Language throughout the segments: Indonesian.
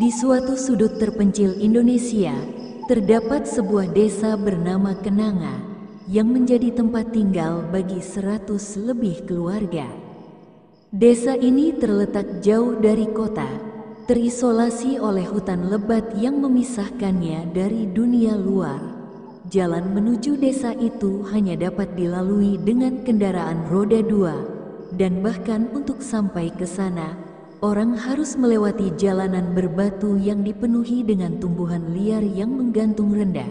Di suatu sudut terpencil Indonesia, terdapat sebuah desa bernama Kenanga yang menjadi tempat tinggal bagi 100 lebih keluarga. Desa ini terletak jauh dari kota, terisolasi oleh hutan lebat yang memisahkannya dari dunia luar. Jalan menuju desa itu hanya dapat dilalui dengan kendaraan roda 2, dan bahkan untuk sampai ke sana, orang harus melewati jalanan berbatu yang dipenuhi dengan tumbuhan liar yang menggantung rendah.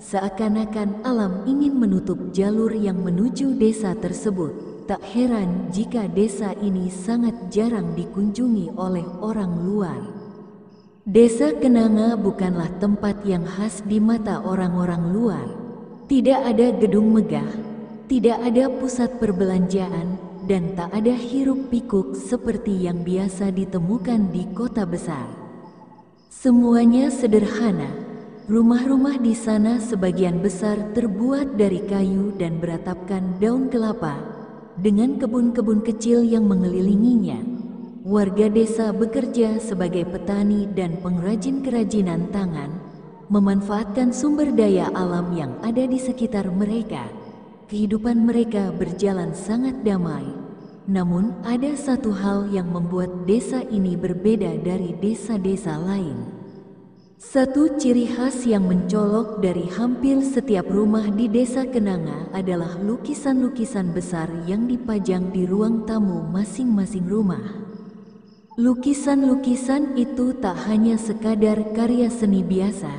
Seakan-akan alam ingin menutup jalur yang menuju desa tersebut. Tak heran jika desa ini sangat jarang dikunjungi oleh orang luar. Desa Kenanga bukanlah tempat yang khas di mata orang-orang luar. Tidak ada gedung megah, tidak ada pusat perbelanjaan, dan tak ada hiruk-pikuk seperti yang biasa ditemukan di kota besar. Semuanya sederhana. Rumah-rumah di sana sebagian besar terbuat dari kayu dan beratapkan daun kelapa, dengan kebun-kebun kecil yang mengelilinginya. Warga desa bekerja sebagai petani dan pengrajin kerajinan tangan, memanfaatkan sumber daya alam yang ada di sekitar mereka. Kehidupan mereka berjalan sangat damai. Namun ada satu hal yang membuat desa ini berbeda dari desa-desa lain. Satu ciri khas yang mencolok dari hampir setiap rumah di desa Kenanga adalah lukisan-lukisan besar yang dipajang di ruang tamu masing-masing rumah. Lukisan-lukisan itu tak hanya sekadar karya seni biasa,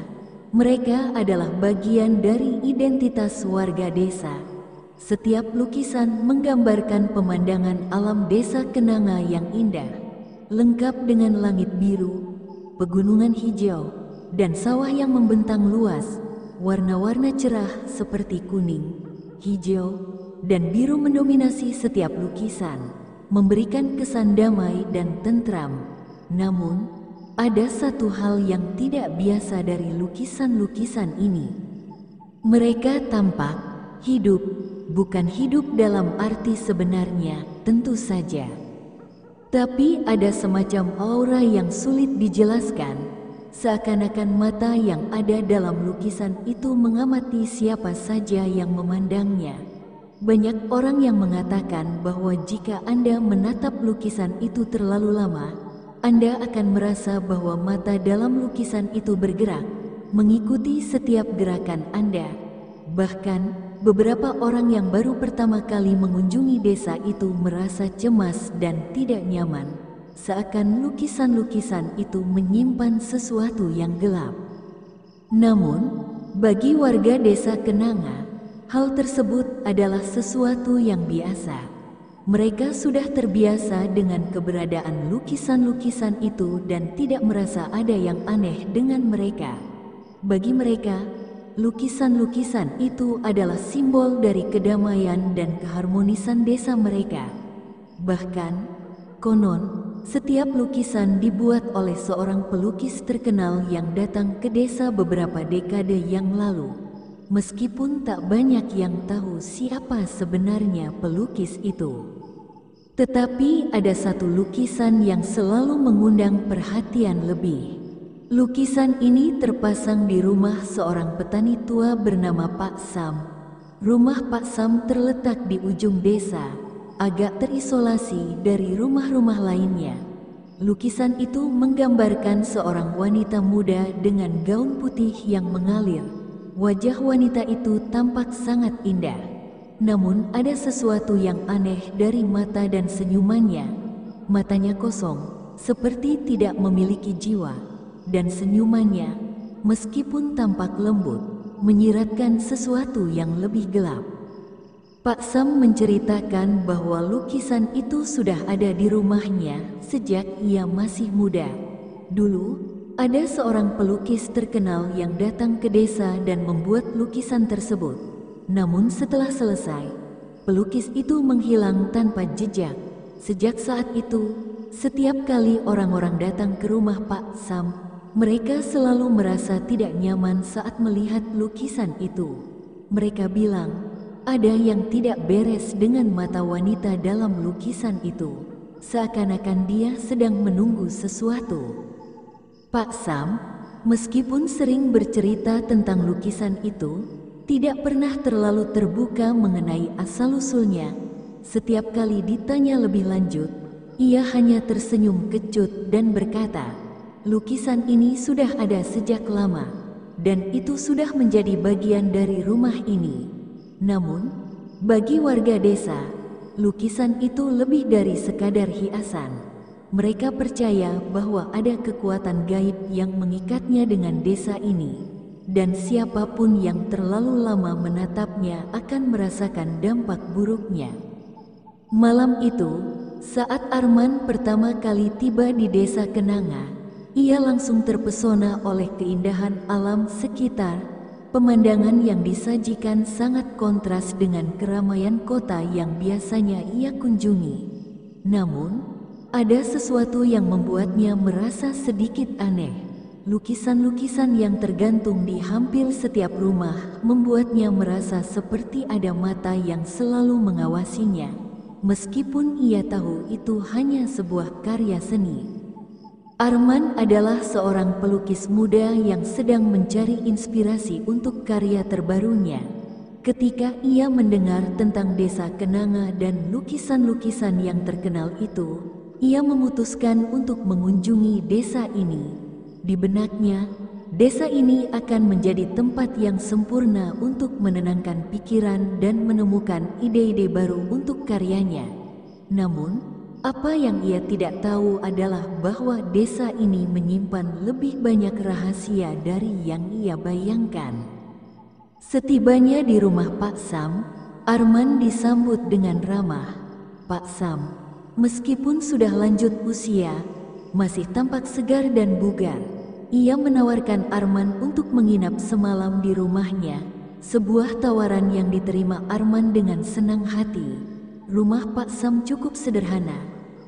mereka adalah bagian dari identitas warga desa. Setiap lukisan menggambarkan pemandangan alam desa Kenanga yang indah, lengkap dengan langit biru, pegunungan hijau, dan sawah yang membentang luas. Warna-warna cerah seperti kuning, hijau, dan biru mendominasi setiap lukisan, memberikan kesan damai dan tentram. Namun, ada satu hal yang tidak biasa dari lukisan-lukisan ini. Mereka tampak hidup, bukan hidup dalam arti sebenarnya, tentu saja. Tapi ada semacam aura yang sulit dijelaskan, seakan-akan mata yang ada dalam lukisan itu mengamati siapa saja yang memandangnya. Banyak orang yang mengatakan bahwa jika Anda menatap lukisan itu terlalu lama, Anda akan merasa bahwa mata dalam lukisan itu bergerak, mengikuti setiap gerakan Anda. Bahkan, beberapa orang yang baru pertama kali mengunjungi desa itu merasa cemas dan tidak nyaman, seakan lukisan-lukisan itu menyimpan sesuatu yang gelap. Namun, bagi warga desa Kenanga, hal tersebut adalah sesuatu yang biasa. Mereka sudah terbiasa dengan keberadaan lukisan-lukisan itu dan tidak merasa ada yang aneh dengan mereka. Bagi mereka, lukisan-lukisan itu adalah simbol dari kedamaian dan keharmonisan desa mereka. Bahkan, konon, setiap lukisan dibuat oleh seorang pelukis terkenal yang datang ke desa beberapa dekade yang lalu. Meskipun tak banyak yang tahu siapa sebenarnya pelukis itu. Tetapi ada satu lukisan yang selalu mengundang perhatian lebih. Lukisan ini terpasang di rumah seorang petani tua bernama Pak Sam. Rumah Pak Sam terletak di ujung desa, agak terisolasi dari rumah-rumah lainnya. Lukisan itu menggambarkan seorang wanita muda dengan gaun putih yang mengalir. Wajah wanita itu tampak sangat indah. Namun ada sesuatu yang aneh dari mata dan senyumannya. Matanya kosong, seperti tidak memiliki jiwa. Dan senyumannya, meskipun tampak lembut, menyiratkan sesuatu yang lebih gelap. Pak Sam menceritakan bahwa lukisan itu sudah ada di rumahnya sejak ia masih muda. Dulu, ada seorang pelukis terkenal yang datang ke desa dan membuat lukisan tersebut. Namun setelah selesai, pelukis itu menghilang tanpa jejak. Sejak saat itu, setiap kali orang-orang datang ke rumah Pak Sam, mereka selalu merasa tidak nyaman saat melihat lukisan itu. Mereka bilang, ada yang tidak beres dengan mata wanita dalam lukisan itu, seakan-akan dia sedang menunggu sesuatu. Pak Sam, meskipun sering bercerita tentang lukisan itu, tidak pernah terlalu terbuka mengenai asal-usulnya. Setiap kali ditanya lebih lanjut, ia hanya tersenyum kecut dan berkata, "Lukisan ini sudah ada sejak lama, dan itu sudah menjadi bagian dari rumah ini. Namun, bagi warga desa, lukisan itu lebih dari sekadar hiasan. Mereka percaya bahwa ada kekuatan gaib yang mengikatnya dengan desa ini, dan siapapun yang terlalu lama menatapnya akan merasakan dampak buruknya." Malam itu, saat Arman pertama kali tiba di desa Kenanga, ia langsung terpesona oleh keindahan alam sekitar. Pemandangan yang disajikan sangat kontras dengan keramaian kota yang biasanya ia kunjungi. Namun, ada sesuatu yang membuatnya merasa sedikit aneh. Lukisan-lukisan yang tergantung di hampir setiap rumah membuatnya merasa seperti ada mata yang selalu mengawasinya, meskipun ia tahu itu hanya sebuah karya seni. Arman adalah seorang pelukis muda yang sedang mencari inspirasi untuk karya terbarunya. Ketika ia mendengar tentang desa Kenanga dan lukisan-lukisan yang terkenal itu, ia memutuskan untuk mengunjungi desa ini. Di benaknya, desa ini akan menjadi tempat yang sempurna untuk menenangkan pikiran dan menemukan ide-ide baru untuk karyanya. Namun, apa yang ia tidak tahu adalah bahwa desa ini menyimpan lebih banyak rahasia dari yang ia bayangkan. Setibanya di rumah Pak Sam, Arman disambut dengan ramah. Pak Sam, meskipun sudah lanjut usia, masih tampak segar dan bugar. Ia menawarkan Arman untuk menginap semalam di rumahnya, sebuah tawaran yang diterima Arman dengan senang hati. Rumah Pak Sam cukup sederhana,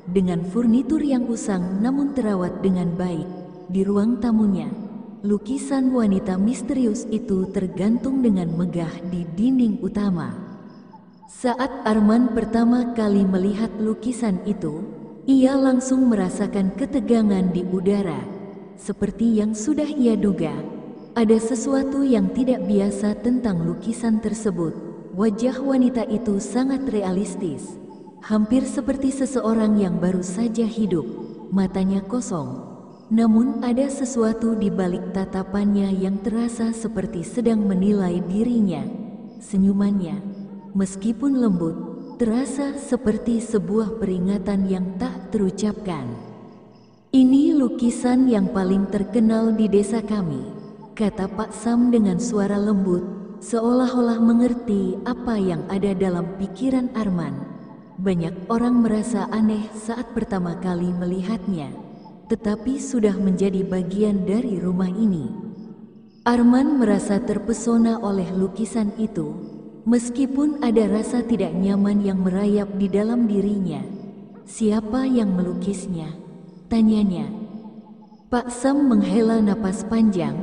dengan furnitur yang usang namun terawat dengan baik. Di ruang tamunya, lukisan wanita misterius itu tergantung dengan megah di dinding utama. Saat Arman pertama kali melihat lukisan itu, ia langsung merasakan ketegangan di udara. Seperti yang sudah ia duga, ada sesuatu yang tidak biasa tentang lukisan tersebut. Wajah wanita itu sangat realistis, hampir seperti seseorang yang baru saja hidup. Matanya kosong, namun ada sesuatu di balik tatapannya yang terasa seperti sedang menilai dirinya. Senyumannya, meskipun lembut, terasa seperti sebuah peringatan yang tak terucapkan. "Ini lukisan yang paling terkenal di desa kami," kata Pak Sam dengan suara lembut, seolah-olah mengerti apa yang ada dalam pikiran Arman. Banyak orang merasa aneh saat pertama kali melihatnya, tetapi sudah menjadi bagian dari rumah ini. Arman merasa terpesona oleh lukisan itu, meskipun ada rasa tidak nyaman yang merayap di dalam dirinya. "Siapa yang melukisnya?" tanyanya. Pak Sam menghela napas panjang.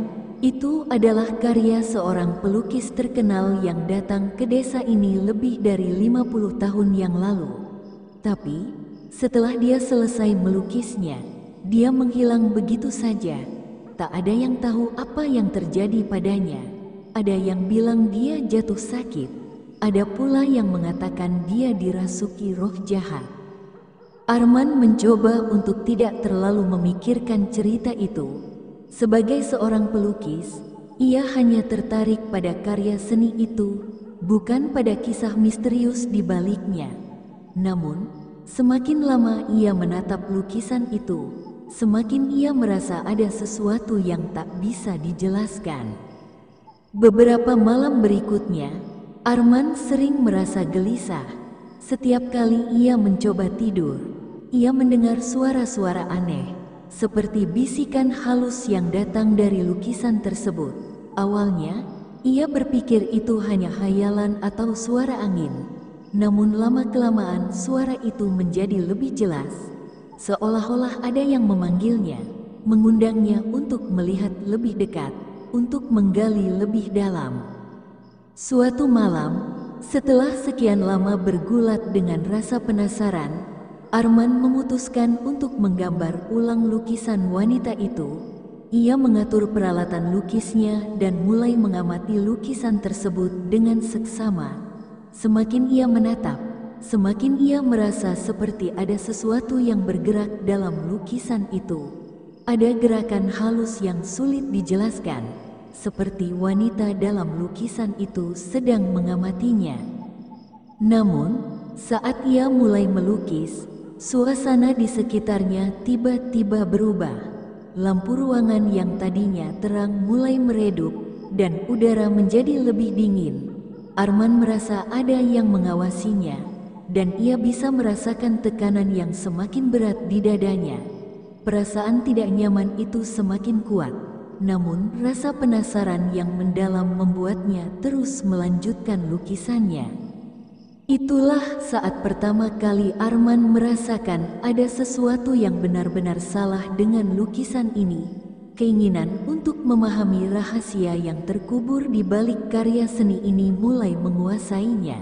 Itu adalah karya seorang pelukis terkenal yang datang ke desa ini lebih dari 50 tahun yang lalu. Tapi, setelah dia selesai melukisnya, dia menghilang begitu saja. Tak ada yang tahu apa yang terjadi padanya. Ada yang bilang dia jatuh sakit. Ada pula yang mengatakan dia dirasuki roh jahat. Arman mencoba untuk tidak terlalu memikirkan cerita itu. Sebagai seorang pelukis, ia hanya tertarik pada karya seni itu, bukan pada kisah misterius di baliknya. Namun, semakin lama ia menatap lukisan itu, semakin ia merasa ada sesuatu yang tak bisa dijelaskan. Beberapa malam berikutnya, Arman sering merasa gelisah. Setiap kali ia mencoba tidur, ia mendengar suara-suara aneh, seperti bisikan halus yang datang dari lukisan tersebut. Awalnya, ia berpikir itu hanya khayalan atau suara angin. Namun lama-kelamaan suara itu menjadi lebih jelas, seolah-olah ada yang memanggilnya, mengundangnya untuk melihat lebih dekat, untuk menggali lebih dalam. Suatu malam, setelah sekian lama bergulat dengan rasa penasaran, Arman memutuskan untuk menggambar ulang lukisan wanita itu. Ia mengatur peralatan lukisnya dan mulai mengamati lukisan tersebut dengan seksama. Semakin ia menatap, semakin ia merasa seperti ada sesuatu yang bergerak dalam lukisan itu. Ada gerakan halus yang sulit dijelaskan, seperti wanita dalam lukisan itu sedang mengamatinya. Namun, saat ia mulai melukis, suasana di sekitarnya tiba-tiba berubah. Lampu ruangan yang tadinya terang mulai meredup dan udara menjadi lebih dingin. Arman merasa ada yang mengawasinya dan ia bisa merasakan tekanan yang semakin berat di dadanya. Perasaan tidak nyaman itu semakin kuat, namun rasa penasaran yang mendalam membuatnya terus melanjutkan lukisannya. Itulah saat pertama kali Arman merasakan ada sesuatu yang benar-benar salah dengan lukisan ini. Keinginan untuk memahami rahasia yang terkubur di balik karya seni ini mulai menguasainya.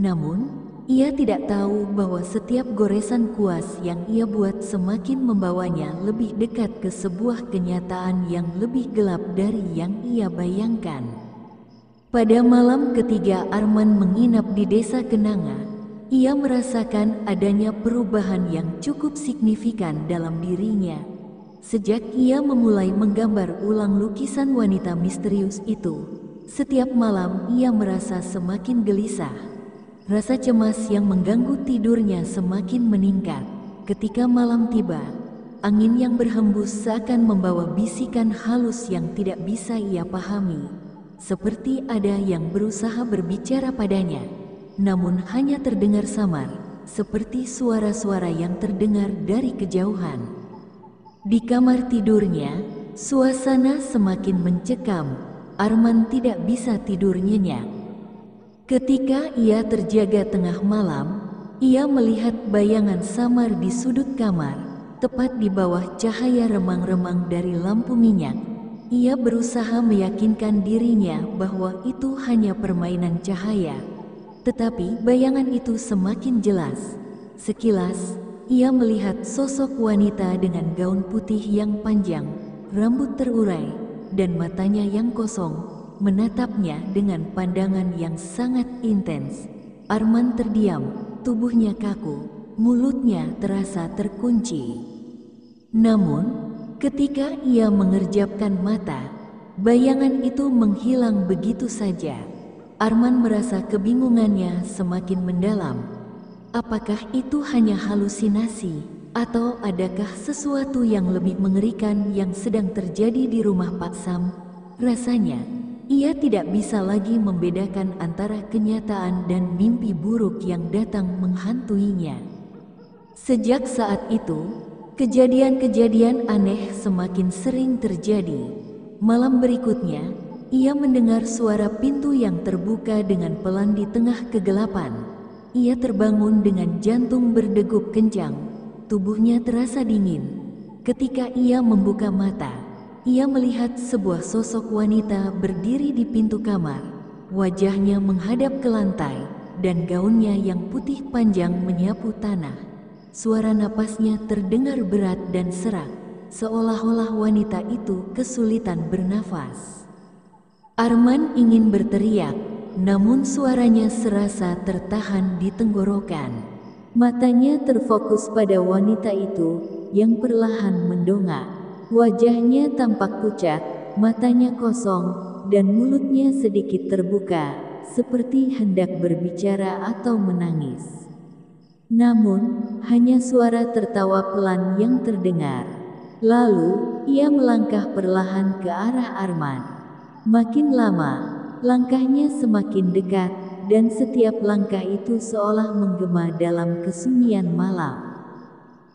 Namun, ia tidak tahu bahwa setiap goresan kuas yang ia buat semakin membawanya lebih dekat ke sebuah kenyataan yang lebih gelap dari yang ia bayangkan. Pada malam ketiga Arman menginap di desa Kenanga, ia merasakan adanya perubahan yang cukup signifikan dalam dirinya. Sejak ia memulai menggambar ulang lukisan wanita misterius itu, setiap malam ia merasa semakin gelisah. Rasa cemas yang mengganggu tidurnya semakin meningkat. Ketika malam tiba, angin yang berhembus seakan membawa bisikan halus yang tidak bisa ia pahami. Seperti ada yang berusaha berbicara padanya, namun hanya terdengar samar, seperti suara-suara yang terdengar dari kejauhan. Di kamar tidurnya, suasana semakin mencekam. Arman tidak bisa tidur nyenyak. Ketika ia terjaga tengah malam, ia melihat bayangan samar di sudut kamar, tepat di bawah cahaya remang-remang dari lampu minyak. Ia berusaha meyakinkan dirinya bahwa itu hanya permainan cahaya. Tetapi bayangan itu semakin jelas. Sekilas, ia melihat sosok wanita dengan gaun putih yang panjang, rambut terurai, dan matanya yang kosong, menatapnya dengan pandangan yang sangat intens. Arman terdiam, tubuhnya kaku, mulutnya terasa terkunci. Namun, ketika ia mengerjapkan mata, bayangan itu menghilang begitu saja. Arman merasa kebingungannya semakin mendalam. Apakah itu hanya halusinasi, atau adakah sesuatu yang lebih mengerikan yang sedang terjadi di rumah Pak Sam? Rasanya, ia tidak bisa lagi membedakan antara kenyataan dan mimpi buruk yang datang menghantuinya. Sejak saat itu, kejadian-kejadian aneh semakin sering terjadi. Malam berikutnya, ia mendengar suara pintu yang terbuka dengan pelan di tengah kegelapan. Ia terbangun dengan jantung berdegup kencang, tubuhnya terasa dingin. Ketika ia membuka mata, ia melihat sebuah sosok wanita berdiri di pintu kamar. Wajahnya menghadap ke lantai, dan gaunnya yang putih panjang menyapu tanah. Suara napasnya terdengar berat dan serak, seolah-olah wanita itu kesulitan bernafas. Arman ingin berteriak, namun suaranya serasa tertahan di tenggorokan. Matanya terfokus pada wanita itu yang perlahan mendongak. Wajahnya tampak pucat, matanya kosong, dan mulutnya sedikit terbuka, seperti hendak berbicara atau menangis. Namun, hanya suara tertawa pelan yang terdengar. Lalu, ia melangkah perlahan ke arah Arman. Makin lama, langkahnya semakin dekat, dan setiap langkah itu seolah menggema dalam kesunyian malam.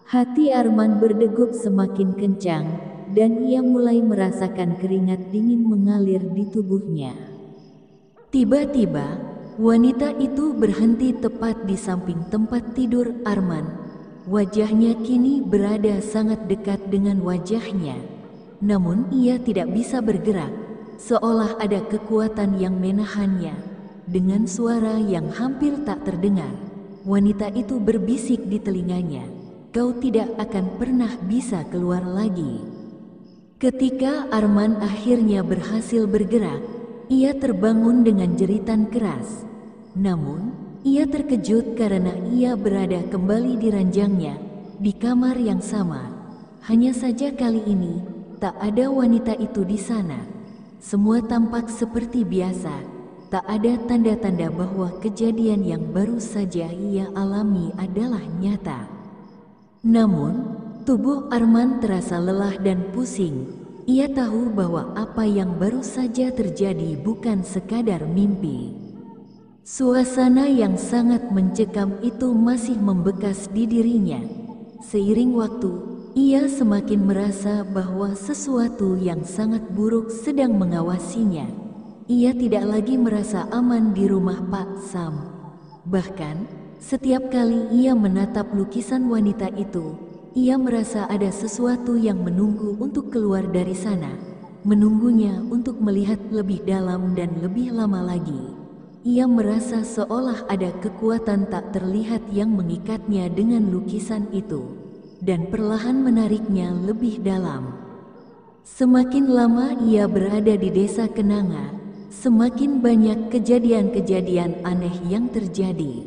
Hati Arman berdegup semakin kencang, dan ia mulai merasakan keringat dingin mengalir di tubuhnya. Tiba-tiba, wanita itu berhenti tepat di samping tempat tidur Arman. Wajahnya kini berada sangat dekat dengan wajahnya. Namun ia tidak bisa bergerak, seolah ada kekuatan yang menahannya. Dengan suara yang hampir tak terdengar, wanita itu berbisik di telinganya, "Kau tidak akan pernah bisa keluar lagi." Ketika Arman akhirnya berhasil bergerak, ia terbangun dengan jeritan keras. Namun, ia terkejut karena ia berada kembali di ranjangnya, di kamar yang sama. Hanya saja kali ini, tak ada wanita itu di sana. Semua tampak seperti biasa, tak ada tanda-tanda bahwa kejadian yang baru saja ia alami adalah nyata. Namun, tubuh Arman terasa lelah dan pusing. Ia tahu bahwa apa yang baru saja terjadi bukan sekadar mimpi. Suasana yang sangat mencekam itu masih membekas di dirinya. Seiring waktu, ia semakin merasa bahwa sesuatu yang sangat buruk sedang mengawasinya. Ia tidak lagi merasa aman di rumah Pak Sam. Bahkan, setiap kali ia menatap lukisan wanita itu, ia merasa ada sesuatu yang menunggu untuk keluar dari sana, menunggunya untuk melihat lebih dalam dan lebih lama lagi. Ia merasa seolah ada kekuatan tak terlihat yang mengikatnya dengan lukisan itu, dan perlahan menariknya lebih dalam. Semakin lama ia berada di desa Kenanga, semakin banyak kejadian-kejadian aneh yang terjadi.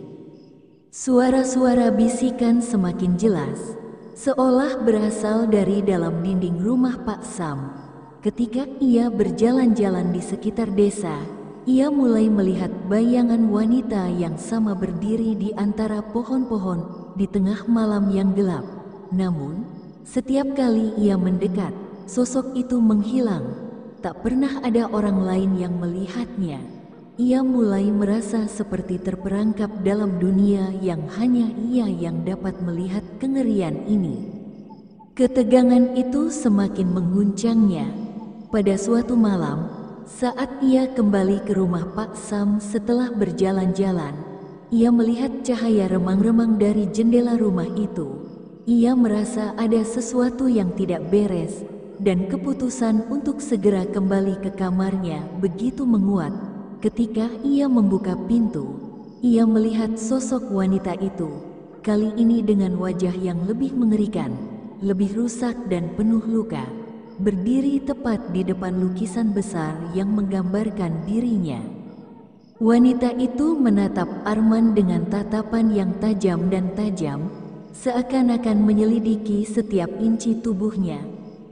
Suara-suara bisikan semakin jelas, seolah berasal dari dalam dinding rumah Pak Sam. Ketika ia berjalan-jalan di sekitar desa, ia mulai melihat bayangan wanita yang sama berdiri di antara pohon-pohon di tengah malam yang gelap. Namun, setiap kali ia mendekat, sosok itu menghilang. Tak pernah ada orang lain yang melihatnya. Ia mulai merasa seperti terperangkap dalam dunia yang hanya ia yang dapat melihat kengerian ini. Ketegangan itu semakin mengguncangnya. Pada suatu malam, saat ia kembali ke rumah Pak Sam setelah berjalan-jalan, ia melihat cahaya remang-remang dari jendela rumah itu. Ia merasa ada sesuatu yang tidak beres, dan keputusan untuk segera kembali ke kamarnya begitu menguat. Ketika ia membuka pintu, ia melihat sosok wanita itu, kali ini dengan wajah yang lebih mengerikan, lebih rusak dan penuh luka, berdiri tepat di depan lukisan besar yang menggambarkan dirinya. Wanita itu menatap Arman dengan tatapan yang tajam dan tajam, seakan-akan menyelidiki setiap inci tubuhnya.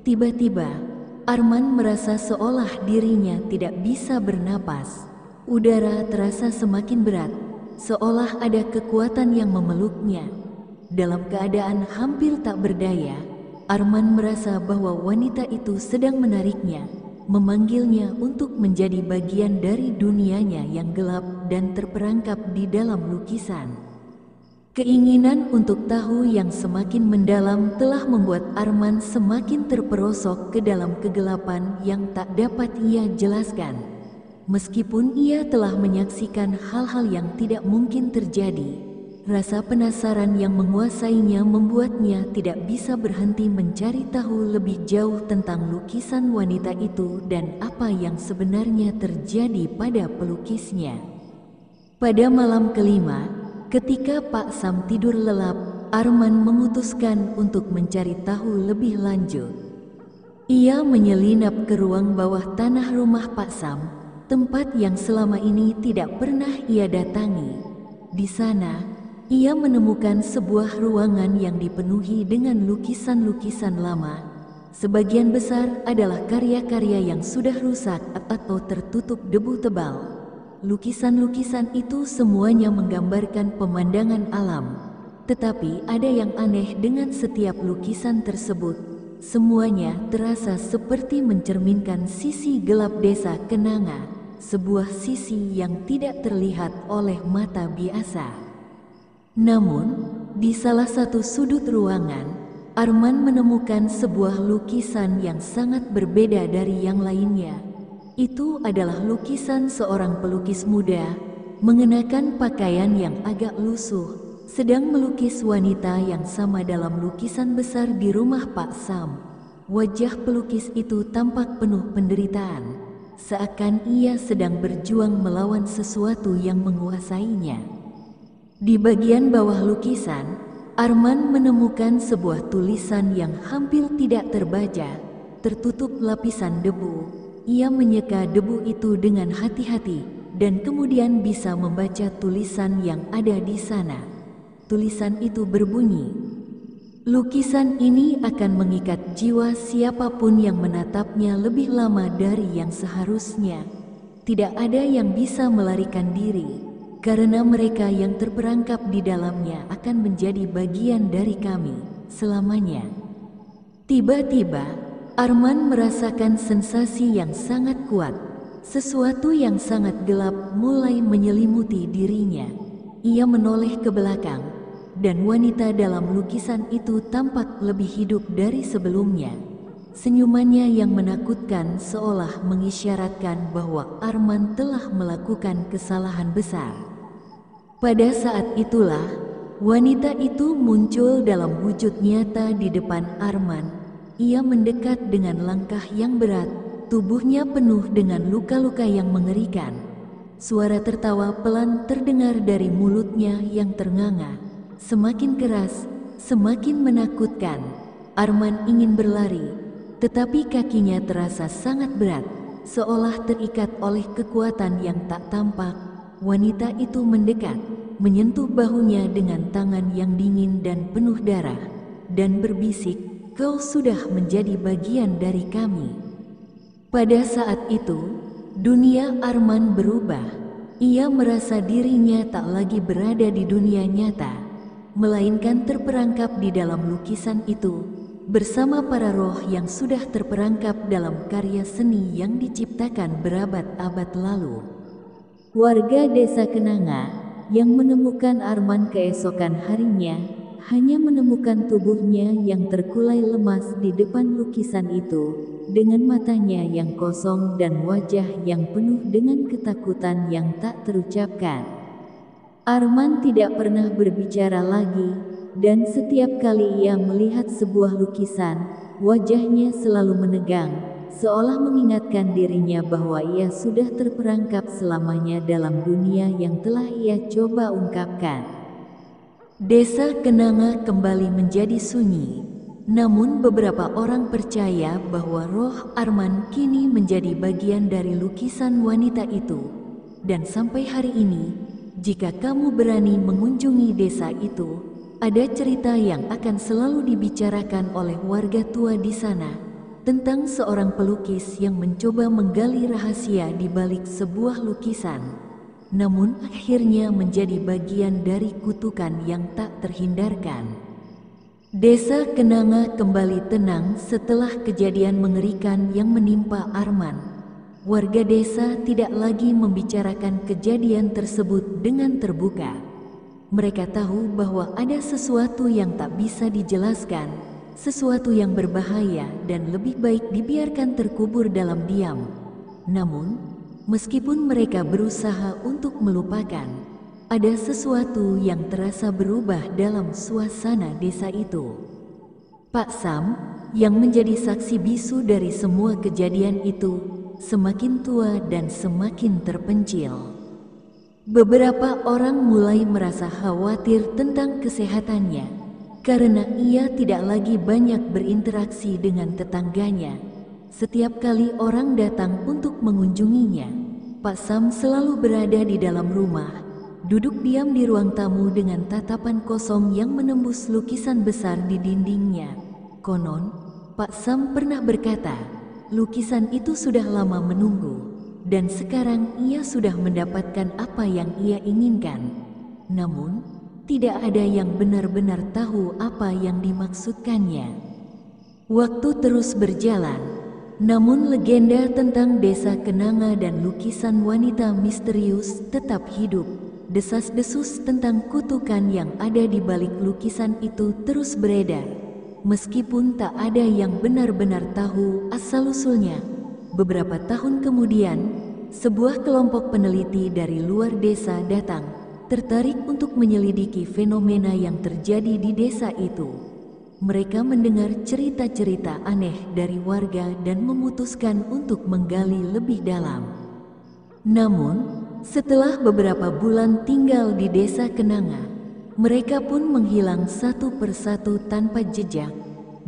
Tiba-tiba, Arman merasa seolah dirinya tidak bisa bernapas. Udara terasa semakin berat, seolah ada kekuatan yang memeluknya. Dalam keadaan hampir tak berdaya, Arman merasa bahwa wanita itu sedang menariknya, memanggilnya untuk menjadi bagian dari dunianya yang gelap dan terperangkap di dalam lukisan. Keinginan untuk tahu yang semakin mendalam telah membuat Arman semakin terperosok ke dalam kegelapan yang tak dapat ia jelaskan. Meskipun ia telah menyaksikan hal-hal yang tidak mungkin terjadi, rasa penasaran yang menguasainya membuatnya tidak bisa berhenti mencari tahu lebih jauh tentang lukisan wanita itu dan apa yang sebenarnya terjadi pada pelukisnya. Pada malam kelima, ketika Pak Sam tidur lelap, Arman memutuskan untuk mencari tahu lebih lanjut. Ia menyelinap ke ruang bawah tanah rumah Pak Sam, tempat yang selama ini tidak pernah ia datangi. Di sana, ia menemukan sebuah ruangan yang dipenuhi dengan lukisan-lukisan lama. Sebagian besar adalah karya-karya yang sudah rusak atau tertutup debu tebal. Lukisan-lukisan itu semuanya menggambarkan pemandangan alam. Tetapi ada yang aneh dengan setiap lukisan tersebut. Semuanya terasa seperti mencerminkan sisi gelap desa Kenanga. Sebuah sisi yang tidak terlihat oleh mata biasa. Namun, di salah satu sudut ruangan, Arman menemukan sebuah lukisan yang sangat berbeda dari yang lainnya. Itu adalah lukisan seorang pelukis muda, mengenakan pakaian yang agak lusuh, sedang melukis wanita yang sama dalam lukisan besar di rumah Pak Sam. Wajah pelukis itu tampak penuh penderitaan, seakan ia sedang berjuang melawan sesuatu yang menguasainya. Di bagian bawah lukisan, Arman menemukan sebuah tulisan yang hampir tidak terbaca. tertutup lapisan debu. Ia menyeka debu itu dengan hati-hati dan kemudian bisa membaca tulisan yang ada di sana. Tulisan itu berbunyi, "Lukisan ini akan mengikat jiwa siapapun yang menatapnya lebih lama dari yang seharusnya. Tidak ada yang bisa melarikan diri, karena mereka yang terperangkap di dalamnya akan menjadi bagian dari kami selamanya." Tiba-tiba, Arman merasakan sensasi yang sangat kuat. Sesuatu yang sangat gelap mulai menyelimuti dirinya. Ia menoleh ke belakang, dan wanita dalam lukisan itu tampak lebih hidup dari sebelumnya. Senyumannya yang menakutkan seolah mengisyaratkan bahwa Arman telah melakukan kesalahan besar. Pada saat itulah, wanita itu muncul dalam wujud nyata di depan Arman. Ia mendekat dengan langkah yang berat, tubuhnya penuh dengan luka-luka yang mengerikan. Suara tertawa pelan terdengar dari mulutnya yang ternganga. Semakin keras, semakin menakutkan. Arman ingin berlari, tetapi kakinya terasa sangat berat, seolah terikat oleh kekuatan yang tak tampak. Wanita itu mendekat, menyentuh bahunya dengan tangan yang dingin dan penuh darah, dan berbisik, "Kau sudah menjadi bagian dari kami." Pada saat itu, dunia Arman berubah. Ia merasa dirinya tak lagi berada di dunia nyata, melainkan terperangkap di dalam lukisan itu, bersama para roh yang sudah terperangkap dalam karya seni yang diciptakan berabad-abad lalu. Warga desa Kenanga yang menemukan Arman keesokan harinya hanya menemukan tubuhnya yang terkulai lemas di depan lukisan itu, dengan matanya yang kosong dan wajah yang penuh dengan ketakutan yang tak terucapkan. Arman tidak pernah berbicara lagi, dan setiap kali ia melihat sebuah lukisan, wajahnya selalu menegang, seolah mengingatkan dirinya bahwa ia sudah terperangkap selamanya dalam dunia yang telah ia coba ungkapkan. Desa Kenanga kembali menjadi sunyi, namun beberapa orang percaya bahwa roh Arman kini menjadi bagian dari lukisan wanita itu. Dan sampai hari ini, jika kamu berani mengunjungi desa itu, ada cerita yang akan selalu dibicarakan oleh warga tua di sana, tentang seorang pelukis yang mencoba menggali rahasia di balik sebuah lukisan, namun akhirnya menjadi bagian dari kutukan yang tak terhindarkan. Desa Kenanga kembali tenang setelah kejadian mengerikan yang menimpa Arman. Warga desa tidak lagi membicarakan kejadian tersebut dengan terbuka. Mereka tahu bahwa ada sesuatu yang tak bisa dijelaskan, sesuatu yang berbahaya dan lebih baik dibiarkan terkubur dalam diam. Namun, meskipun mereka berusaha untuk melupakan, ada sesuatu yang terasa berubah dalam suasana desa itu. Pak Sam, yang menjadi saksi bisu dari semua kejadian itu, semakin tua dan semakin terpencil. Beberapa orang mulai merasa khawatir tentang kesehatannya, karena ia tidak lagi banyak berinteraksi dengan tetangganya. Setiap kali orang datang untuk mengunjunginya, Pak Sam selalu berada di dalam rumah, duduk diam di ruang tamu dengan tatapan kosong yang menembus lukisan besar di dindingnya. Konon, Pak Sam pernah berkata, lukisan itu sudah lama menunggu, dan sekarang ia sudah mendapatkan apa yang ia inginkan. Namun, tidak ada yang benar-benar tahu apa yang dimaksudkannya. Waktu terus berjalan. Namun legenda tentang desa Kenanga dan lukisan wanita misterius tetap hidup. Desas-desus tentang kutukan yang ada di balik lukisan itu terus beredar. Meskipun tak ada yang benar-benar tahu asal-usulnya. Beberapa tahun kemudian, sebuah kelompok peneliti dari luar desa datang, tertarik untuk menyelidiki fenomena yang terjadi di desa itu. Mereka mendengar cerita-cerita aneh dari warga dan memutuskan untuk menggali lebih dalam. Namun, setelah beberapa bulan tinggal di desa Kenanga, mereka pun menghilang satu persatu tanpa jejak.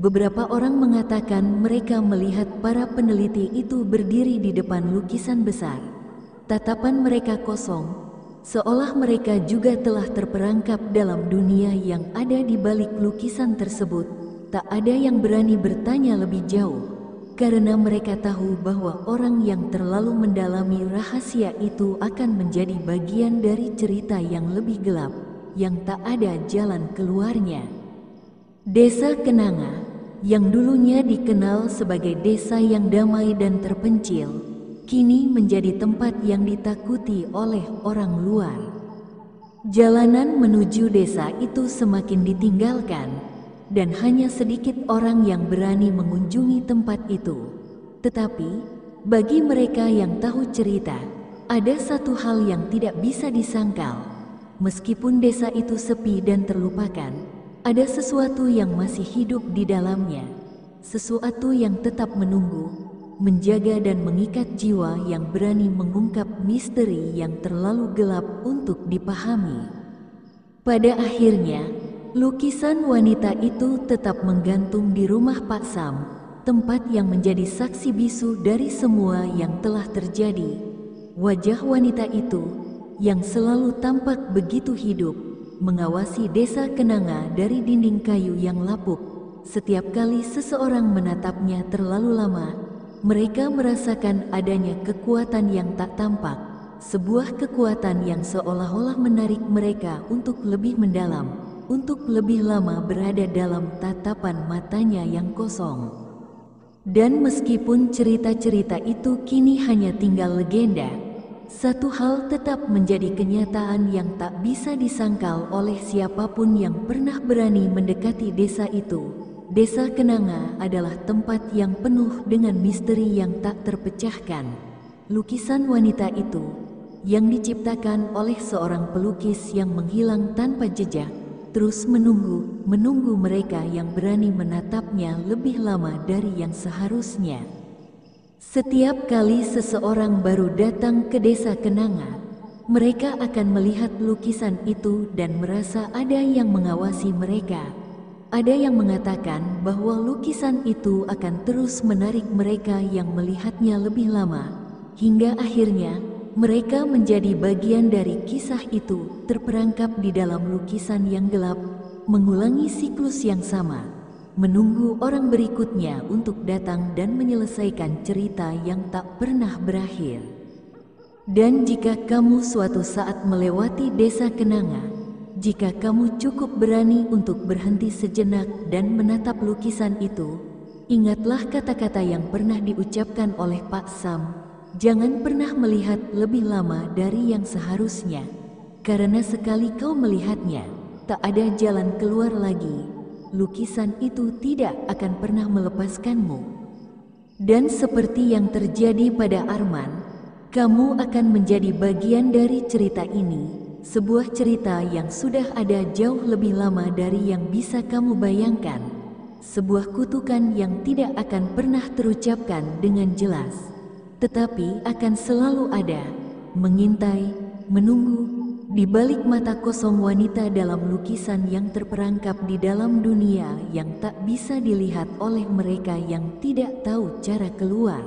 beberapa orang mengatakan mereka melihat para peneliti itu berdiri di depan lukisan besar. Tatapan mereka kosong, seolah mereka juga telah terperangkap dalam dunia yang ada di balik lukisan tersebut. Tak ada yang berani bertanya lebih jauh, karena mereka tahu bahwa orang yang terlalu mendalami rahasia itu akan menjadi bagian dari cerita yang lebih gelap, yang tak ada jalan keluarnya. Desa Kenanga, yang dulunya dikenal sebagai desa yang damai dan terpencil, kini menjadi tempat yang ditakuti oleh orang luar. Jalanan menuju desa itu semakin ditinggalkan, dan hanya sedikit orang yang berani mengunjungi tempat itu. Tetapi, bagi mereka yang tahu cerita, ada satu hal yang tidak bisa disangkal. Meskipun desa itu sepi dan terlupakan, ada sesuatu yang masih hidup di dalamnya, sesuatu yang tetap menunggu, menjaga dan mengikat jiwa yang berani mengungkap misteri yang terlalu gelap untuk dipahami. Pada akhirnya, lukisan wanita itu tetap menggantung di rumah Pak Sam, tempat yang menjadi saksi bisu dari semua yang telah terjadi. Wajah wanita itu, yang selalu tampak begitu hidup, mengawasi desa Kenanga dari dinding kayu yang lapuk. Setiap kali seseorang menatapnya terlalu lama, mereka merasakan adanya kekuatan yang tak tampak, sebuah kekuatan yang seolah-olah menarik mereka untuk lebih mendalam, untuk lebih lama berada dalam tatapan matanya yang kosong. Dan meskipun cerita-cerita itu kini hanya tinggal legenda, satu hal tetap menjadi kenyataan yang tak bisa disangkal oleh siapapun yang pernah berani mendekati desa itu. Desa Kenanga adalah tempat yang penuh dengan misteri yang tak terpecahkan. Lukisan wanita itu, yang diciptakan oleh seorang pelukis yang menghilang tanpa jejak, terus menunggu mereka yang berani menatapnya lebih lama dari yang seharusnya. Setiap kali seseorang baru datang ke desa Kenanga, mereka akan melihat lukisan itu dan merasa ada yang mengawasi mereka. Ada yang mengatakan bahwa lukisan itu akan terus menarik mereka yang melihatnya lebih lama, hingga akhirnya mereka menjadi bagian dari kisah itu, terperangkap di dalam lukisan yang gelap, mengulangi siklus yang sama, menunggu orang berikutnya untuk datang dan menyelesaikan cerita yang tak pernah berakhir. Dan jika kamu suatu saat melewati desa Kenanga, jika kamu cukup berani untuk berhenti sejenak dan menatap lukisan itu, ingatlah kata-kata yang pernah diucapkan oleh Pak Sam, jangan pernah melihat lebih lama dari yang seharusnya, karena sekali kau melihatnya, tak ada jalan keluar lagi. Lukisan itu tidak akan pernah melepaskanmu. Dan seperti yang terjadi pada Arman, kamu akan menjadi bagian dari cerita ini, sebuah cerita yang sudah ada jauh lebih lama dari yang bisa kamu bayangkan, sebuah kutukan yang tidak akan pernah terucapkan dengan jelas, tetapi akan selalu ada, mengintai, menunggu, di balik mata kosong wanita dalam lukisan yang terperangkap di dalam dunia yang tak bisa dilihat oleh mereka yang tidak tahu cara keluar.